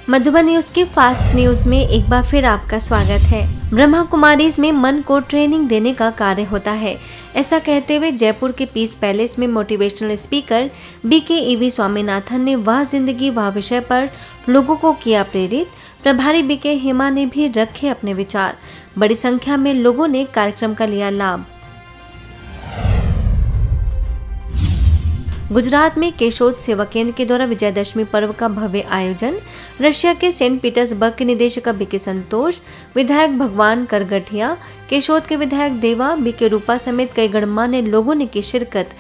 Madhuban news की fast news में एक बार फिर आपका स्वागत है। ब्रह्मा कुमारीज में मन को ट्रेनिंग देने का कार्य होता है, ऐसा कहते हुए जयपुर के पीस पैलेस में मोटिवेशनल स्पीकर BK स्वामीनाथन ने वाह जिंदगी वाह विषय पर लोगों को किया प्रेरित। प्रभारी BK हेमा ने भी रखे अपने विचार। बड़ी संख्या में लोगों ने कार्यक्रम का लिया लाभ। गुजरात में केशोद सेवा केंद्र के द्वारा विजयदशमी पर्व का भव्य आयोजन। रशिया के सेंट पीटर्सबर्ग के निदेशक BK संतोष, विधायक भगवान करगठिया, केशोद के विधायक देवा, BK रूपा समेत कई गणमान्य लोगों ने की शिरकत।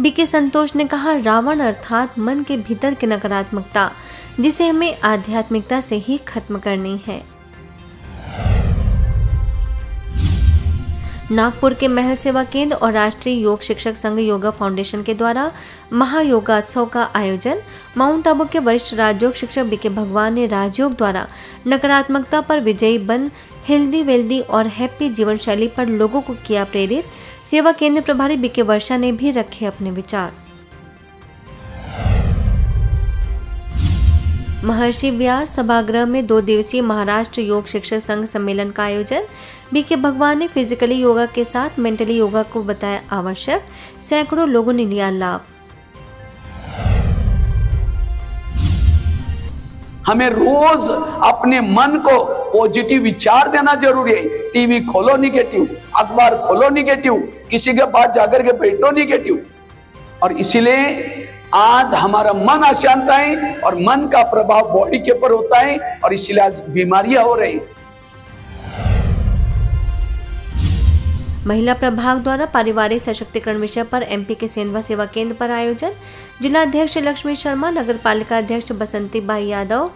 BK संतोष ने कहा, रावण अर्थात मन के भीतर की नकारात्मकता, जिसे हमें आध्यात्मिकता से ही खत्म करनी है। नागपुर के महल सेवा केंद्र और राष्ट्रीय योग शिक्षक संघ योगा फाउंडेशन के द्वारा महायोगात्सव का आयोजन। माउंट आबू के वरिष्ठ राजयोग शिक्षक BK भगवान ने राजयोग द्वारा नकारात्मकता पर विजयी बन हेल्दी वेल्दी और हैप्पी जीवन शैली पर लोगों को किया प्रेरित। सेवा केंद्र प्रभारी BK वर्षा ने भी रखे अपने विचार। महर्षि व्यास सभागृह में 2 दिवसीय महाराष्ट्र योग शिक्षक संघ सम्मेलन का आयोजन। BK भगवान ने फिजिकली योगा के साथ मेंटली योगा को बताया आवश्यक। सैकड़ों लोगों ने लिया लाभ। हमें रोज अपने मन को पॉजिटिव विचार देना जरूरी है। टीवी खोलो निगेटिव, अखबार खोलो निगेटिव, किसी के पास जाकर के बैठो निगेटिव। और इसीलिए आज हमारा मन अशांत है और मन का प्रभाव बॉडी के ऊपर होता है और इसीलिए आज बीमारियां हो रही। महिला प्रभाग द्वारा पारिवारिक सशक्तिकरण विषय पर MP के सेंधवा सेवा केंद्र पर आयोजन। जिला अध्यक्ष लक्ष्मी शर्मा, नगर पालिका अध्यक्ष बसंती बाई यादव,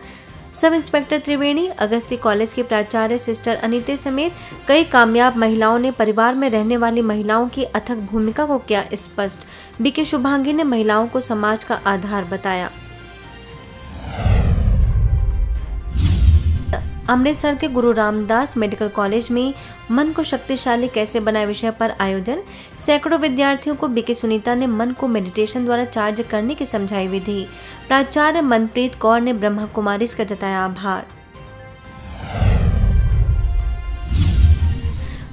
सब इंस्पेक्टर त्रिवेणी, अगस्ती कॉलेज की प्राचार्य सिस्टर अनीते समेत कई कामयाब महिलाओं ने परिवार में रहने वाली महिलाओं की अथक भूमिका को किया स्पष्ट। BK शुभांगी ने महिलाओं को समाज का आधार बताया। अमृतसर के गुरु रामदास मेडिकल कॉलेज में मन को शक्तिशाली कैसे बनाए विषय पर आयोजन। सैकड़ों विद्यार्थियों को BK सुनीता ने मन को मेडिटेशन द्वारा चार्ज करने की समझाई विधि। प्राचार्य मनप्रीत कौर ने ब्रह्मा कुमारीज का जताया आभार।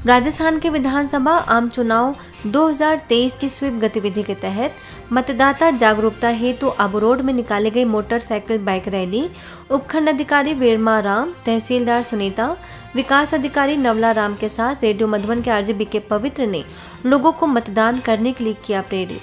राजस्थान के विधानसभा आम चुनाव 2023 की स्वीप गतिविधि के तहत मतदाता जागरूकता हेतु आबू रोड में निकाली गई मोटरसाइकिल बाइक रैली। उपखंड अधिकारी वेरमा राम, तहसीलदार सुनीता, विकास अधिकारी नवला राम के साथ रेडियो मधुबन के RJ BK पवित्र ने लोगों को मतदान करने के लिए किया प्रेरित।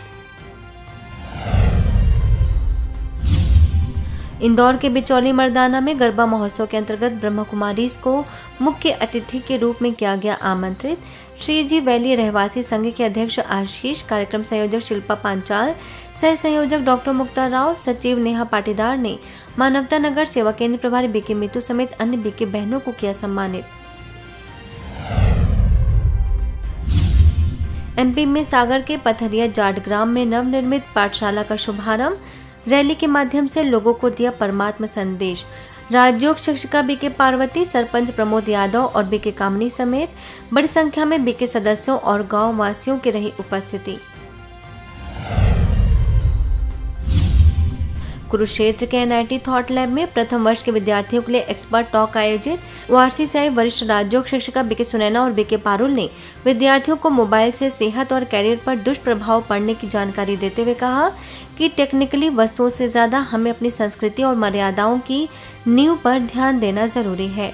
इंदौर के बिचौली मर्दाना में गरबा महोत्सव के अंतर्गत ब्रह्मा कुमारीज को मुख्य अतिथि के रूप में किया गया आमंत्रित। श्रीजी वैली रहवासी संघ के अध्यक्ष आशीष, कार्यक्रम संयोजक शिल्पा पांचाल, सह संयोजक डॉक्टर मुक्ता राव, सचिव नेहा पाटीदार ने मानवता नगर सेवा केंद्र प्रभारी BK मितू समेत अन्य BK बहनों को किया सम्मानित। MP में सागर के पथरिया जाटग्राम में नवनिर्मित पाठशाला का शुभारंभ। रैली के माध्यम से लोगों को दिया परमात्मा संदेश। राजयोग शिक्षिका BK पार्वती, सरपंच प्रमोद यादव और BK कामनी समेत बड़ी संख्या में BK सदस्यों और गांव वासियों की रही उपस्थिति। कुरुक्षेत्र के NIT थॉट लैब में प्रथम वर्ष के विद्यार्थियों के लिए एक्सपर्ट टॉक आयोजित। वारसी से आई वरिष्ठ राजयोग शिक्षिका BK सुनैना और BK पारुल ने विद्यार्थियों को मोबाइल से सेहत और कैरियर पर दुष्प्रभाव पड़ने की जानकारी देते हुए कहा कि टेक्निकली वस्तुओं से ज्यादा हमें अपनी संस्कृति और मर्यादाओं की नींव पर ध्यान देना जरूरी है।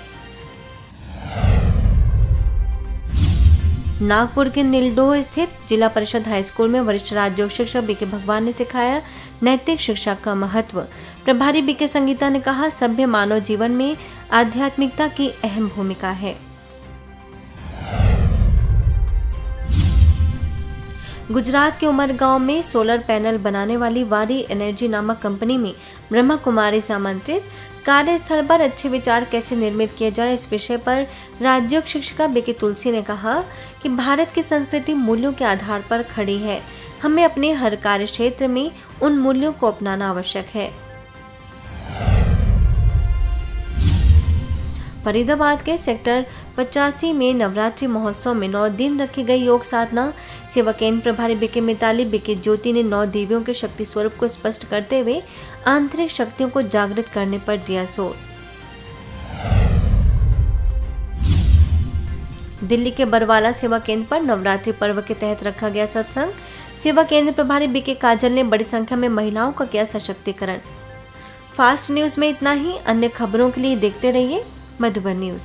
नागपुर के निलडोह स्थित जिला परिषद हाई स्कूल में वरिष्ठ राजयोग शिक्षक BK भगवान ने सिखाया नैतिक शिक्षा का महत्व। प्रभारी BK संगीता ने कहा, सभ्य मानव जीवन में आध्यात्मिकता की अहम भूमिका है। गुजरात के उमरगांव में सोलर पैनल बनाने वाली वारी एनर्जी नामक कंपनी में ब्रह्मा कुमारी से आमंत्रित। कार्यस्थल पर अच्छे विचार कैसे निर्मित किए जाए, इस विषय पर राजयोग शिक्षिका BK तुलसी ने कहा कि भारत की संस्कृति मूल्यों के आधार पर खड़ी है। हमें अपने हर कार्य क्षेत्र में उन मूल्यों को अपनाना आवश्यक है। फरीदाबाद के सेक्टर 85 में नवरात्रि महोत्सव में 9 दिन रखी गई योग साधना। सेवा केंद्र प्रभारी BK मिताली BK ज्योति ने 9 देवियों के शक्ति स्वरूप को स्पष्ट करते हुए आंतरिक शक्तियों को जागृत करने पर दिया जोर। दिल्ली के बरवाला सेवा केंद्र पर नवरात्रि पर्व के तहत रखा गया सत्संग। सेवा केंद्र प्रभारी बीके काजल ने बड़ी संख्या में महिलाओं का किया सशक्तिकरण। फास्ट न्यूज में इतना ही। अन्य खबरों के लिए देखते रहिए मधुबन न्यूज।